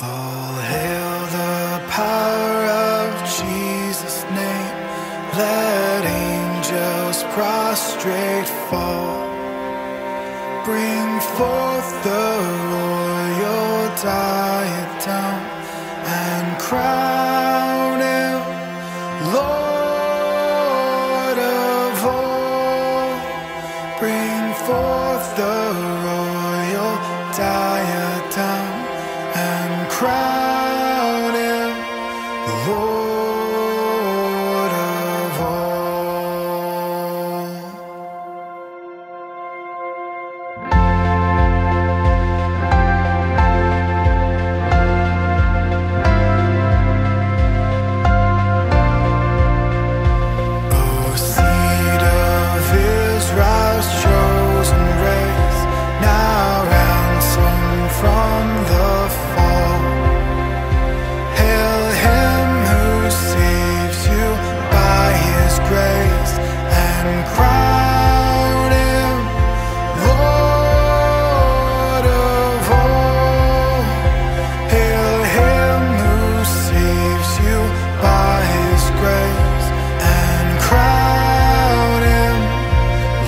All hail the power of Jesus' name. Let angels prostrate fall. Bring forth the royal diadem and crown him Lord of all. Bring forth the royal diadem and crown him Lord of all. O seed of Israel's chosen race, now ransomed from the fall. Hail him who saves you by his grace and crown him Lord of all. Hail him who saves you by his grace and crown him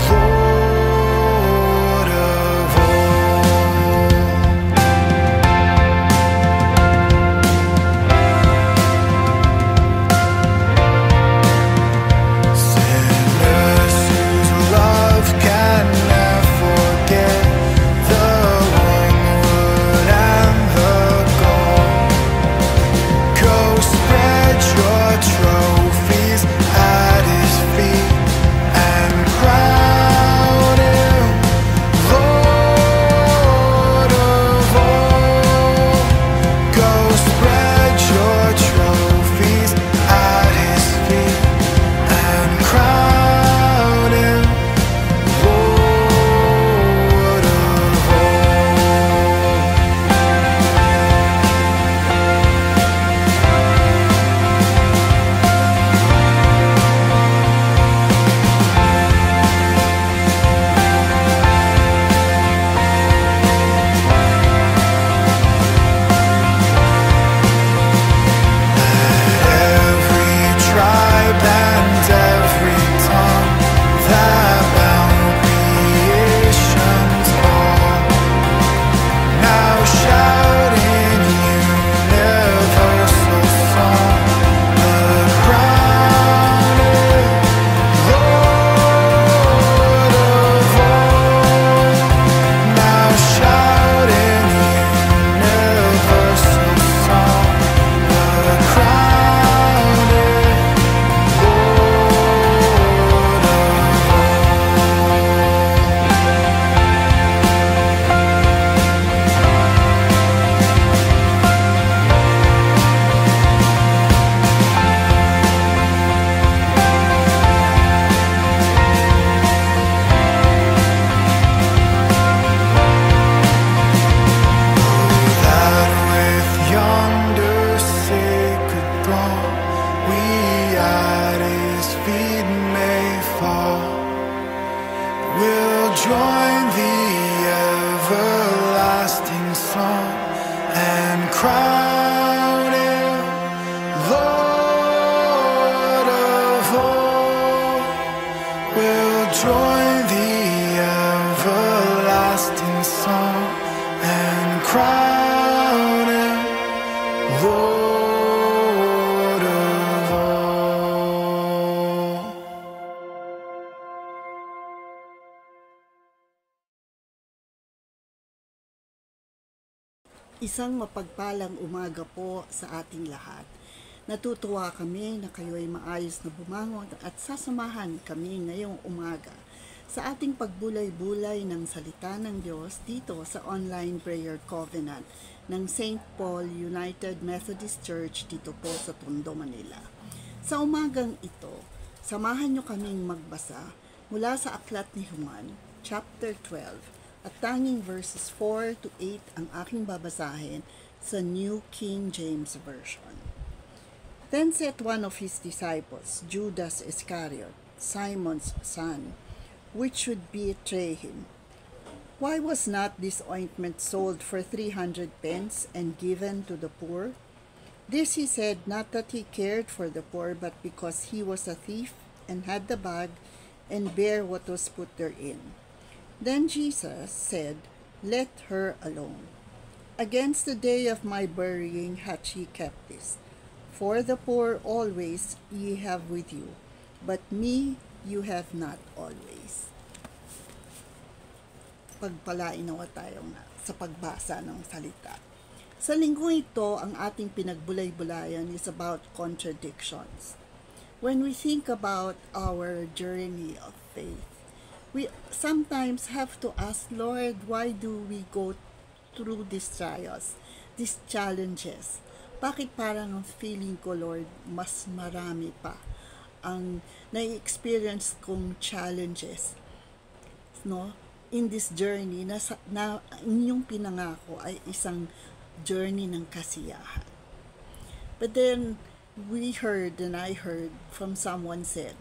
Lord of all. Sinners whose love can never forget the wormwood and the gall. Go spread your trophies at his feet and crown him Lord of all. Go spread your trophies at his feet and crown him Lord of all. Every tribe and every tongue that bound creation's all, now shout in universal song, the crown is Lord of all. Now shout in universal song, the crown is Lord of that with yonder sacred throng we at his feet may fall. We'll join the everlasting song and crown him Lord of all. We'll join the everlasting song and crown him Lord of all. Isang mapagpalang umaga po sa ating lahat. Natutuwa kami na kayo ay maayos na bumangon at sasamahan kami ngayong umaga sa ating pagbulay-bulay ng salita ng Diyos dito sa Online Prayer Covenant ng St. Paul United Methodist Church dito po sa Tondo, Manila. Sa umagang ito, samahan niyo kaming magbasa mula sa Aklat ni Juan, chapter 12, at tanging verses 4 to 8 ang aking babasahin sa New King James Version. Then said one of his disciples, Judas Iscariot, Simon's son, which should betray him, Why was not this ointment sold for 300 pence and given to the poor? This he said not that he cared for the poor, but because he was a thief and had the bag and bare what was put therein. Then Jesus said, Let her alone. Against the day of my burying hath she kept this. For the poor always ye have with you, but me you have not always. Pagpalain nawa tayo sa pagbasa ng salita. Sa linggong ito, ang ating pinagbulay-bulayan is about contradictions. When we think about our journey of faith, we sometimes have to ask, Lord, why do we go through these trials, these challenges? Bakit parang ang feeling ko, Lord, mas marami pa ang na-experience kong challenges, no? In this journey na inyong pinangako ay isang journey ng kasiyahan. But then we heard and I heard from someone said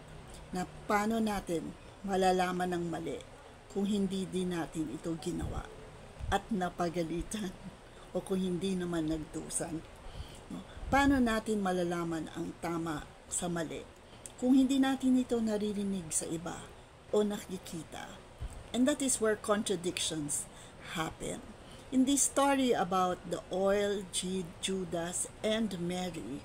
na paano natin malalaman ng mali kung hindi din natin ito ginawa at napagalitan o kung hindi naman nagdusan. Paano natin malalaman ang tama sa mali kung hindi natin ito naririnig sa iba o nakikita? And that is where contradictions happen. In this story about the oil, Judas, and Mary,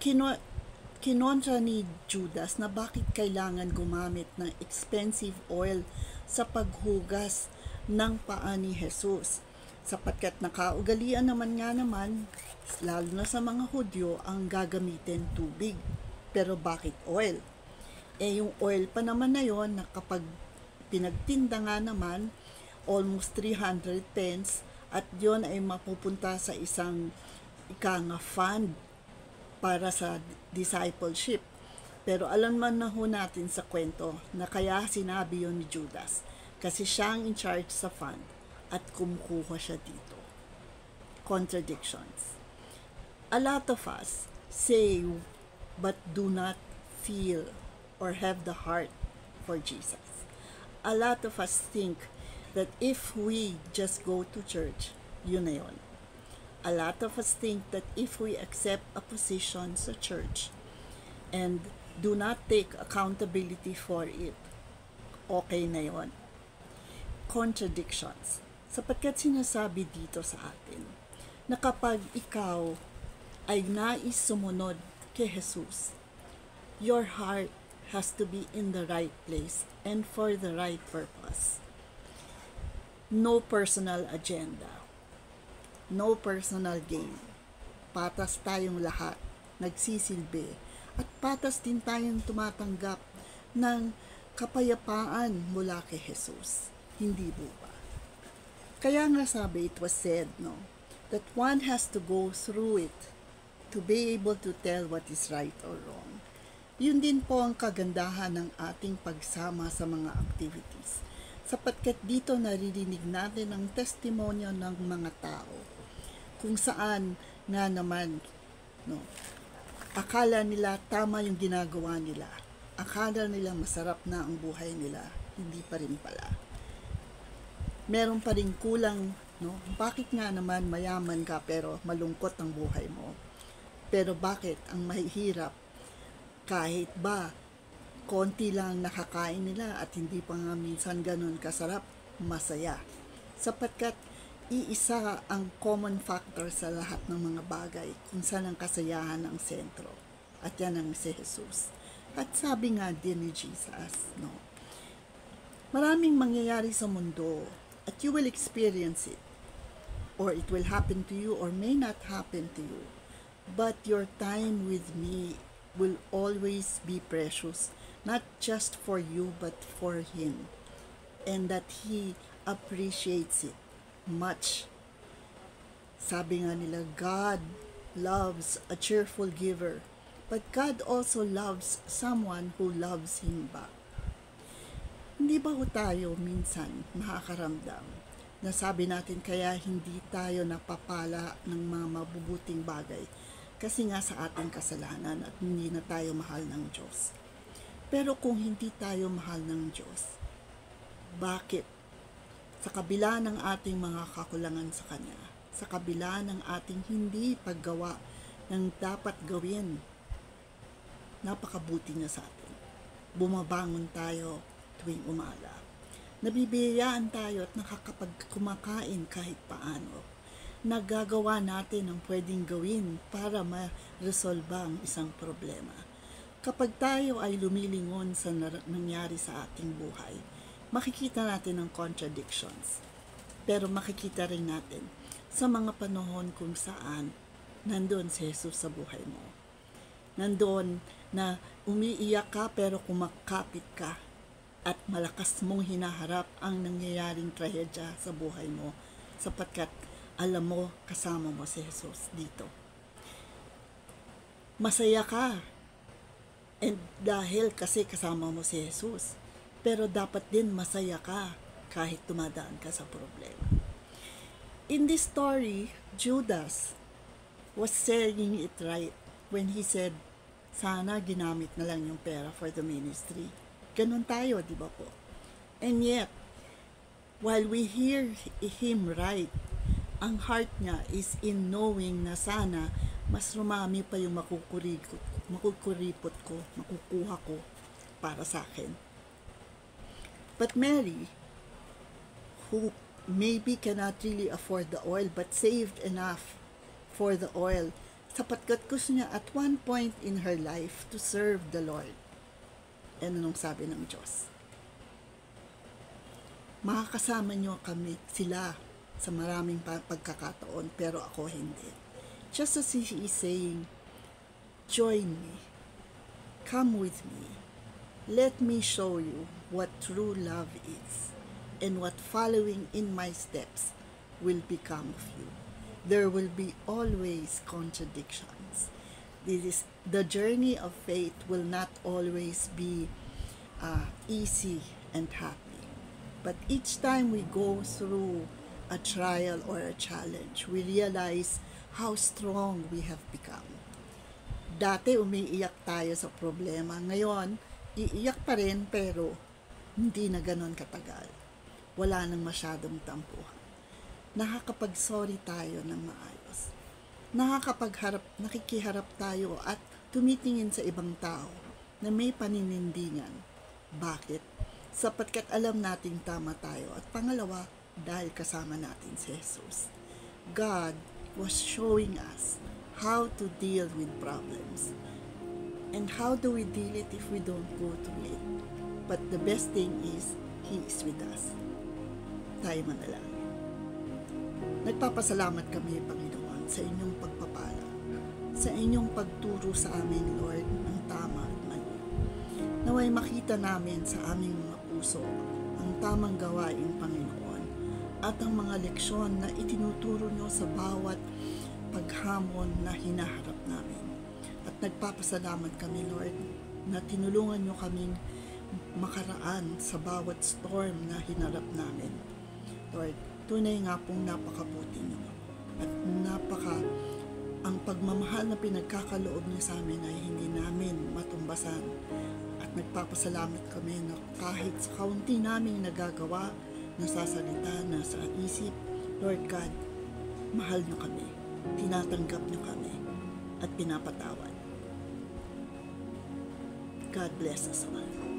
kinontra ni Judas na bakit kailangan gumamit ng expensive oil sa paghugas ng paa ni Jesus. Sapagkat nakaugalian naman, lalo na sa mga Hudyo, ang gagamitin tubig. Pero bakit oil? Yung oil pa naman na yon na kapag pinagtinda nga naman, almost 300 pence, at yon ay mapupunta sa isang fund para sa discipleship. Pero alam man na ho natin sa kwento na kaya sinabi yon ni Judas, kasi siyang in charge sa fund at kumukuha siya dito. Contradictions. A lot of us say but do not feel or have the heart for Jesus. A lot of us think that if we just go to church, yun na yun. A lot of us think that if we accept a position sa church and do not take accountability for it, okay na yun. Contradictions. Sapagkat sinasabi dito sa atin na kapag ikaw ay nais sumunod kay Jesus, your heart has to be in the right place and for the right purpose. No personal agenda. No personal gain. Patas tayong lahat, nagsisilbi, at patas din tayong tumatanggap ng kapayapaan mula kay Jesus. Hindi po ba? Kaya nga sabi, it was said, that one has to go through it to be able to tell what is right or wrong. Yun din po ang kagandahan ng ating pagsama sa mga activities. Sapagkat dito naririnig natin ang testimonyo ng mga tao. Kung saan nga naman, akala nila tama yung ginagawa nila. Akala nila masarap na ang buhay nila. Hindi pa rin pala. Meron pa rin kulang, Bakit nga naman mayaman ka pero malungkot ang buhay mo? Pero bakit ang mahihirap kahit ba konti lang nakakain nila at hindi pa nga minsan ganun kasarap, masaya. Sapagkat iisa ang common factor sa lahat ng mga bagay kung saan ang kasayahan ang sentro. At yan ang si Jesus. At sabi nga din ni Jesus, maraming mangyayari sa mundo at you will experience it. Or it will happen to you or may not happen to you. But your time with me will always be precious, not just for you but for Him, and that He appreciates it much. Sabi nga nila, God loves a cheerful giver, but God also loves someone who loves Him back. Hindi ba tayo minsan nakakaramdam na sabi natin kaya hindi tayo napapala ng mga mabubuting bagay? Kasi nga sa ating kasalanan at hindi na tayo mahal ng Diyos. Pero kung hindi tayo mahal ng Diyos, bakit Sa kabila ng ating mga kakulangan sa Kanya, sa kabila ng ating hindi paggawa ng dapat gawin, napakabuti niya sa atin. Bumabangon tayo tuwing umaga. Nabibiyayaan tayo at nakakapagkumakain kahit paano. Nagagawa natin ang pwedeng gawin para ma-resolve ang isang problema. Kapag tayo ay lumilingon sa nangyari sa ating buhay, makikita natin ang contradictions. Pero makikita rin natin sa mga panahon kung saan nandoon si Jesus sa buhay mo. Nandoon na umiiyak ka pero kumakapit ka at malakas mong hinaharap ang nangyayaring trahedya sa buhay mo sapagkat alam mo kasama mo si Jesus dito. Masaya ka and dahil kasi kasama mo si Jesus. Pero dapat din masaya ka kahit dumadaan ka sa problema. In this story, Judas was saying it right when he said, sana ginamit na lang yung pera for the ministry. Ganun tayo, di ba po? And yet, while we hear him right, ang heart niya is in knowing na sana mas rumami pa yung makukuripot ko, makukuha ko para sa akin. But Mary, who maybe cannot really afford the oil but saved enough for the oil, sapagkat gusto niya at one point in her life to serve the Lord. And anong sabi ng Diyos? Makakasama niyo sila sa maraming pagkakataon, pero ako hindi. Just as he is saying, join me, come with me, let me show you what true love is and what following in my steps will become of you. There will be always contradictions. The journey of faith will not always be easy and happy. But each time we go through a trial or a challenge, we realize how strong we have become. Dati umiiyak tayo sa problema. Ngayon, iiyak pa rin pero hindi na ganon katagal. Wala nang masyadong tampuhan. Nakakapag-sorry tayo ng maayos. Nakikiharap tayo at tumitingin sa ibang tao na may paninindigan. Bakit? Sapagkat alam nating tama tayo. At pangalawa, dahil kasama natin si Jesus. God was showing us how to deal with problems. And how do we deal it if we don't go through it? But the best thing is, He is with us. Tayo manalangin. Nagpapasalamat kami, Panginoon, sa inyong pagpapala, sa inyong pagturo sa amin, Lord, ng tama at mali. Naway makita namin sa aming mga puso ang tamang gawain, Panginoon, at ang mga leksyon na itinuturo nyo sa bawat paghamon na hinaharap namin. At nagpapasalamat kami, Lord, na tinulungan nyo kaming makaraan sa bawat storm na hinarap namin. Lord, tunay nga pong napakabuti nyo. At ang pagmamahal na pinagkakaloob niyo sa amin ay hindi namin matumbasan. At nagpapasalamat kami na kahit sa kaunti naming nagagawa, nasasalita, nasa isip, Lord God, mahal nyo kami, tinatanggap nyo kami, at pinapatawad. God bless us all.